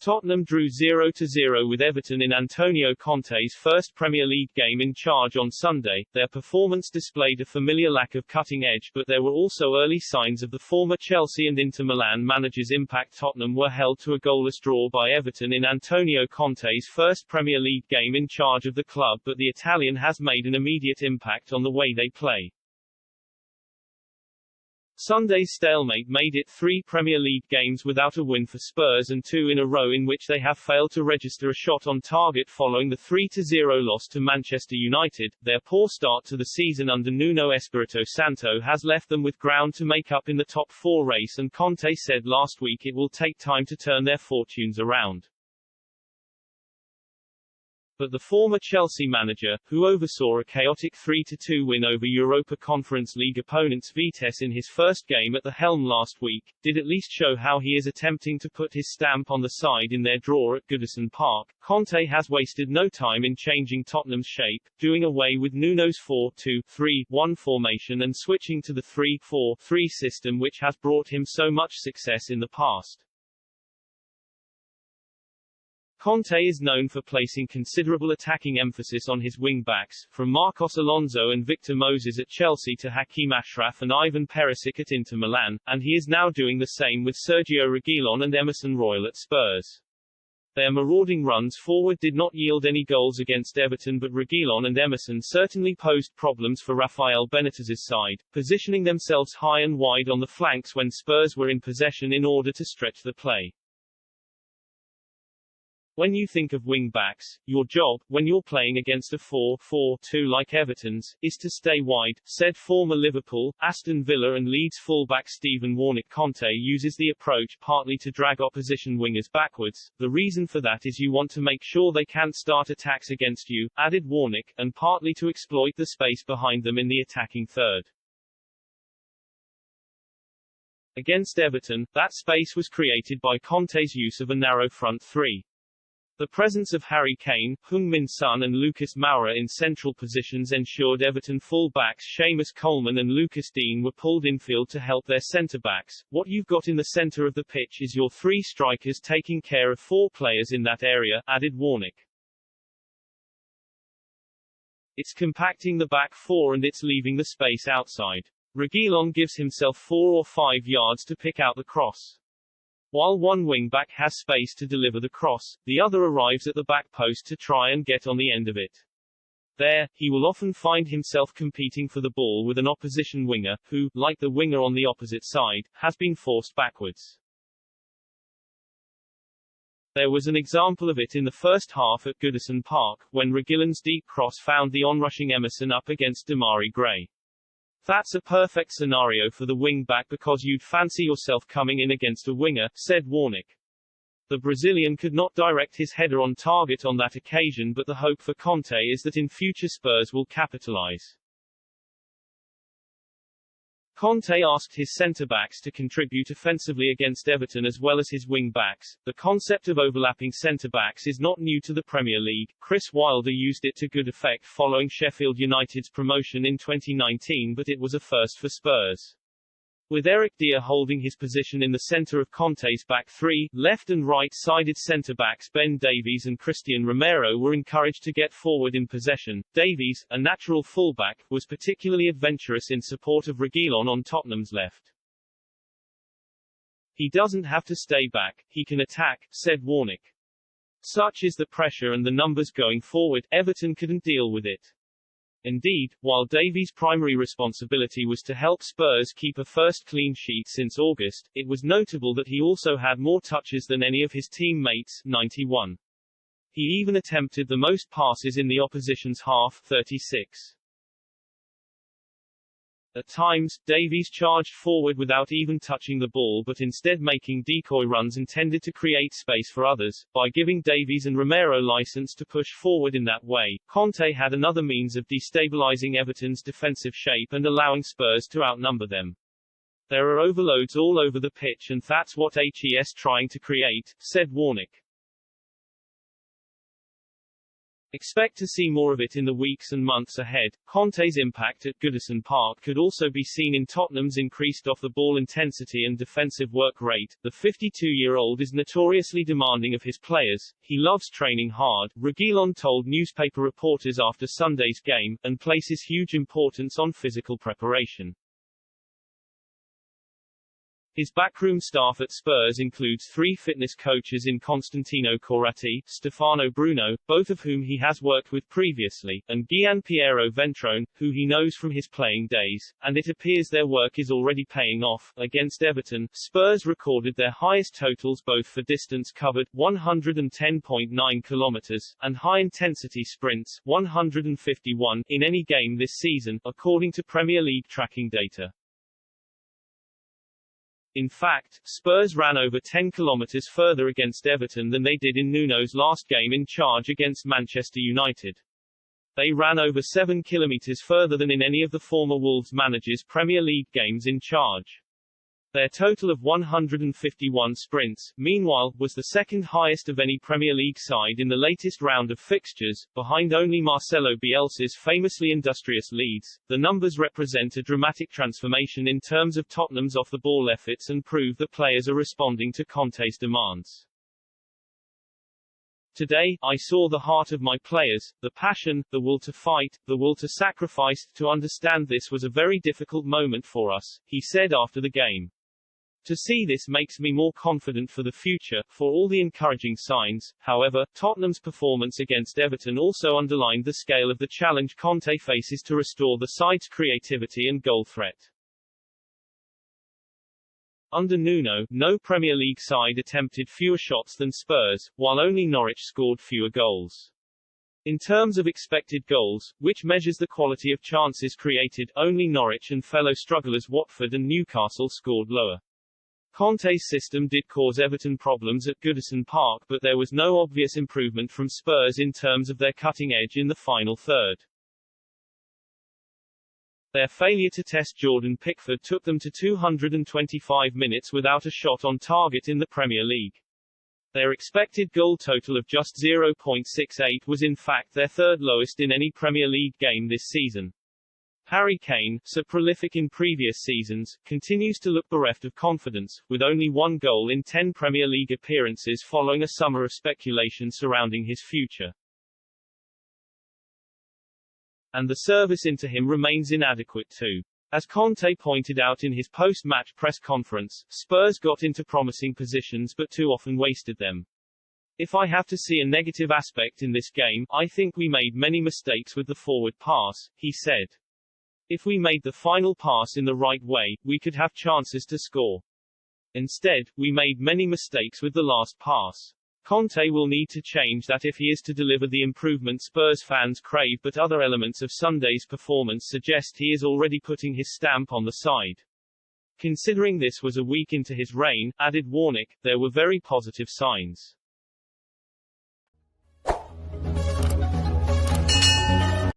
Tottenham drew 0-0 with Everton in Antonio Conte's first Premier League game in charge on Sunday. Their performance displayed a familiar lack of cutting edge, but there were also early signs of the former Chelsea and Inter Milan manager's impact. Tottenham were held to a goalless draw by Everton in Antonio Conte's first Premier League game in charge of the club, but the Italian has made an immediate impact on the way they play. Sunday's stalemate made it 3 Premier League games without a win for Spurs and 2 in a row in which they have failed to register a shot on target following the 3-0 loss to Manchester United. Their poor start to the season under Nuno Espirito Santo has left them with ground to make up in the top 4 race, and Conte said last week it will take time to turn their fortunes around. But the former Chelsea manager, who oversaw a chaotic 3-2 win over Europa Conference League opponents Vitesse in his first game at the helm last week, did at least show how he is attempting to put his stamp on the side in their draw at Goodison Park. Conte has wasted no time in changing Tottenham's shape, doing away with Nuno's 4-2-3-1 formation and switching to the 3-4-3 system which has brought him so much success in the past. Conte is known for placing considerable attacking emphasis on his wing-backs, from Marcos Alonso and Victor Moses at Chelsea to Hakim Ashraf and Ivan Perisic at Inter Milan, and he is now doing the same with Sergio Reguilon and Emerson Royal at Spurs. Their marauding runs forward did not yield any goals against Everton, but Reguilon and Emerson certainly posed problems for Rafael Benitez's side, positioning themselves high and wide on the flanks when Spurs were in possession in order to stretch the play. When you think of wing-backs, your job, when you're playing against a 4-4-2 like Everton's, is to stay wide, said former Liverpool, Aston Villa and Leeds fullback Stephen Warnock. Conte uses the approach partly to drag opposition wingers backwards. The reason for that is you want to make sure they can't start attacks against you, added Warnock, and partly to exploit the space behind them in the attacking third. Against Everton, that space was created by Conte's use of a narrow front three. The presence of Harry Kane, Heung-min Son and Lucas Moura in central positions ensured Everton full-backs Seamus Coleman and Lucas Dean were pulled infield to help their centre-backs. What you've got in the centre of the pitch is your 3 strikers taking care of 4 players in that area, added Warnock. It's compacting the back 4 and it's leaving the space outside. Reguilon gives himself 4 or 5 yards to pick out the cross. While one wing-back has space to deliver the cross, the other arrives at the back post to try and get on the end of it. There, he will often find himself competing for the ball with an opposition winger, who, like the winger on the opposite side, has been forced backwards. There was an example of it in the first half at Goodison Park, when Reguilon's deep cross found the onrushing Emerson up against Demarai Gray. That's a perfect scenario for the wing-back because you'd fancy yourself coming in against a winger, said Warnock. The Brazilian could not direct his header on target on that occasion, but the hope for Conte is that in future Spurs will capitalize. Conte asked his centre-backs to contribute offensively against Everton as well as his wing-backs. The concept of overlapping centre-backs is not new to the Premier League. Chris Wilder used it to good effect following Sheffield United's promotion in 2019, but it was a first for Spurs. With Eric Dier holding his position in the centre of Conte's back 3, left and right-sided centre-backs Ben Davies and Christian Romero were encouraged to get forward in possession. Davies, a natural fullback, was particularly adventurous in support of Reguilon on Tottenham's left. He doesn't have to stay back, he can attack, said Warnock. Such is the pressure and the numbers going forward, Everton couldn't deal with it. Indeed, while Davies' primary responsibility was to help Spurs keep a first clean sheet since August, it was notable that he also had more touches than any of his teammates, 91. He even attempted the most passes in the opposition's half, 36. At times, Davies charged forward without even touching the ball but instead making decoy runs intended to create space for others. By giving Davies and Romero license to push forward in that way, Conte had another means of destabilizing Everton's defensive shape and allowing Spurs to outnumber them. There are overloads all over the pitch and that's what HE's trying to create, said Warnock. Expect to see more of it in the weeks and months ahead. Conte's impact at Goodison Park could also be seen in Tottenham's increased off-the-ball intensity and defensive work rate. The 52-year-old is notoriously demanding of his players. He loves training hard, Reguilon told newspaper reporters after Sunday's game, and places huge importance on physical preparation. His backroom staff at Spurs includes 3 fitness coaches in Constantino Corrati, Stefano Bruno, both of whom he has worked with previously, and Gian Piero Ventrone, who he knows from his playing days, and it appears their work is already paying off. Against Everton, Spurs recorded their highest totals both for distance covered, 110.9 kilometers, and high-intensity sprints, 151, in any game this season, according to Premier League tracking data. In fact, Spurs ran over 10 kilometers further against Everton than they did in Nuno's last game in charge against Manchester United. They ran over 7 kilometers further than in any of the former Wolves managers' Premier League games in charge. Their total of 151 sprints, meanwhile, was the second highest of any Premier League side in the latest round of fixtures, behind only Marcelo Bielsa's famously industrious Leeds. The numbers represent a dramatic transformation in terms of Tottenham's off-the-ball efforts and prove that players are responding to Conte's demands. Today, I saw the heart of my players, the passion, the will to fight, the will to sacrifice. To understand this was a very difficult moment for us, he said after the game. To see this makes me more confident for the future, for all the encouraging signs. However, Tottenham's performance against Everton also underlined the scale of the challenge Conte faces to restore the side's creativity and goal threat. Under Nuno, no Premier League side attempted fewer shots than Spurs, while only Norwich scored fewer goals. In terms of expected goals, which measures the quality of chances created, only Norwich and fellow strugglers Watford and Newcastle scored lower. Conte's system did cause Everton problems at Goodison Park, but there was no obvious improvement from Spurs in terms of their cutting edge in the final third. Their failure to test Jordan Pickford took them to 225 minutes without a shot on target in the Premier League. Their expected goal total of just 0.68 was in fact their third lowest in any Premier League game this season. Harry Kane, so prolific in previous seasons, continues to look bereft of confidence, with only 1 goal in 10 Premier League appearances following a summer of speculation surrounding his future. And the service into him remains inadequate too. As Conte pointed out in his post-match press conference, Spurs got into promising positions but too often wasted them. If I have to see a negative aspect in this game, I think we made many mistakes with the forward pass, he said. If we made the final pass in the right way, we could have chances to score. Instead, we made many mistakes with the last pass. Conte will need to change that if he is to deliver the improvement Spurs fans crave, but other elements of Sunday's performance suggest he is already putting his stamp on the side. Considering this was a week into his reign, added Warnock, there were very positive signs.